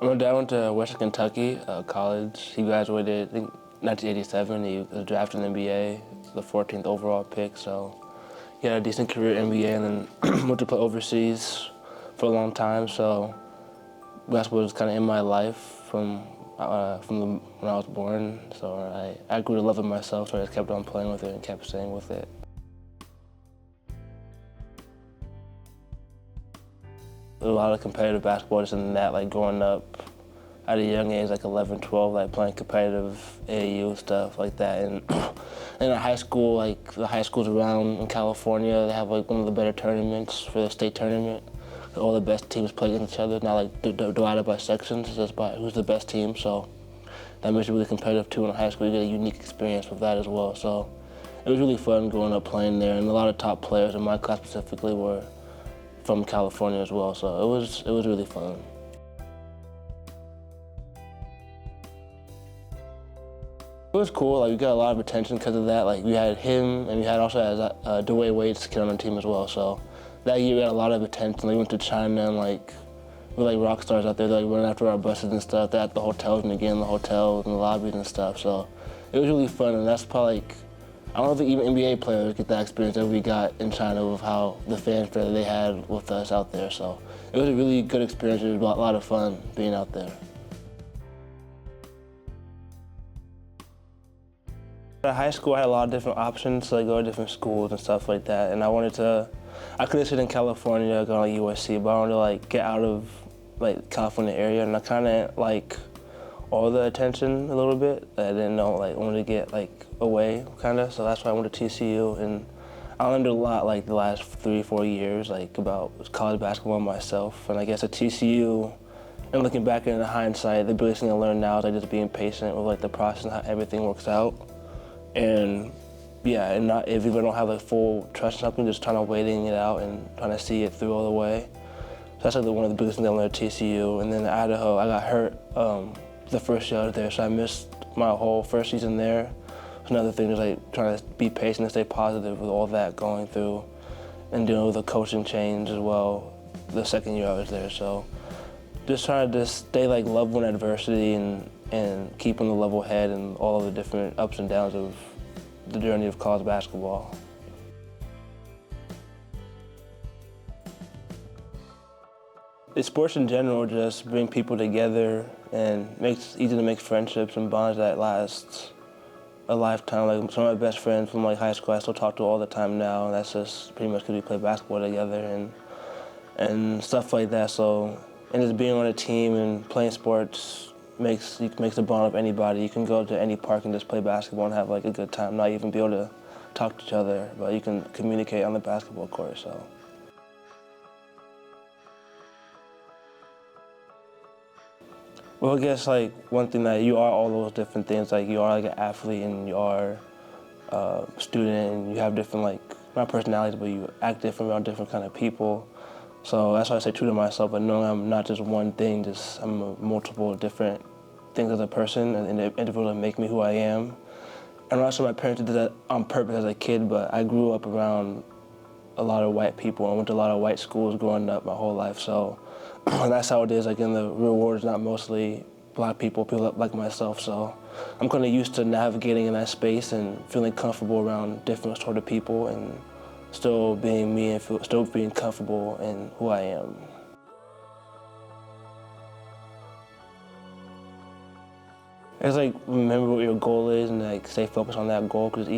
My dad went to Western Kentucky College. He graduated, I think, 1987. He was drafted in the NBA, the 14th overall pick. So he had a decent career in NBA and then went to play overseas for a long time. So basketball was kind of in my life from when I was born. So I grew to love it myself. So I just kept on playing with it and kept staying with it. There's a lot of competitive basketball just in that, like growing up at a young age, like 11, 12, like playing competitive AAU stuff like that. And in high school, like the high schools around in California, they have like one of the better tournaments for the state tournament. All the best teams play against each other, not like divided by sections, it's just by who's the best team. So that makes it really competitive too. In high school, you get a unique experience with that as well. So it was really fun growing up playing there, and a lot of top players in my class specifically were from California as well, so it was really fun. It was cool. Like we got a lot of attention because of that. Like we had him, and we had also Dwayne Wade's kid on the team as well. So that year we got a lot of attention. We went to China and like we were like rock stars out there. They're like running after our buses and stuff. They're at the hotels and again the hotels and the lobbies and stuff. So it was really fun, and that's probably like, I don't think even NBA players get that experience that we got in China with how the fans that they had with us out there. So it was a really good experience. It was a lot of fun being out there. At high school, I had a lot of different options to like, go to different schools and stuff like that. And I could have stayed in California, go to USC, but I wanted to like get out of like California area, and I kind of like all the attention a little bit. I didn't know, like, I wanted to get like away, kind of. So that's why I went to TCU, and I learned a lot like the last 3-4 years, like about college basketball myself. And I guess at TCU, and looking back in hindsight, the biggest thing I learned now is like just being patient with like the process and how everything works out. And yeah, and not if you don't have like full trust in something, just trying to waiting it out and trying to see it through all the way. So that's like one of the biggest things I learned at TCU. And then at Idaho, I got hurt the first year I was there, so I missed my whole first season there. Another thing is like trying to be patient and stay positive with all that going through, and dealing with the coaching change as well the second year I was there. So just trying to stay like level in adversity and keeping the level head and all of the different ups and downs of the journey of college basketball. The sports in general just bring people together and makes it easy to make friendships and bonds that last a lifetime. Like some of my best friends from like high school I still talk to all the time now, and that's just pretty much because we play basketball together and stuff like that. So, and just being on a team and playing sports makes the bond of anybody. You can go to any park and just play basketball and have like a good time, not even be able to talk to each other, but you can communicate on the basketball court. So. Well, I guess like one thing that you are all those different things. Like you are like an athlete and you are a student and you have different like, not personalities, but you act different around different kind of people. So that's why I say true to myself, but knowing I'm not just one thing, I'm multiple different things as a person and individual that make me who I am. And also my parents did that on purpose as a kid, but I grew up around a lot of white people. I went to a lot of white schools growing up my whole life, so that's how it is. Like in the real world, it's not mostly black people like myself. So I'm kind of used to navigating in that space and feeling comfortable around different sort of people and still being me and still being comfortable in who I am. It's like remember what your goal is and like stay focused on that goal, because it's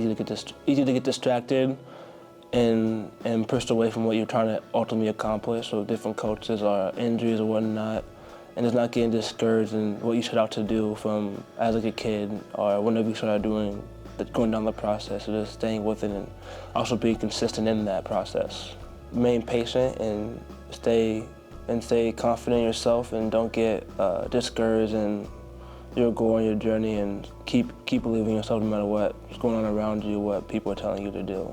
easy to get distracted and pushed away from what you're trying to ultimately accomplish with different coaches or injuries or whatnot, and it's not getting discouraged in what you set out to do from as like a kid or whenever you started going down the process, so just staying with it and also being consistent in that process. Remain patient and stay confident in yourself, and don't get discouraged in your goal and your journey, and keep believing in yourself no matter what's going on around you, what people are telling you to do.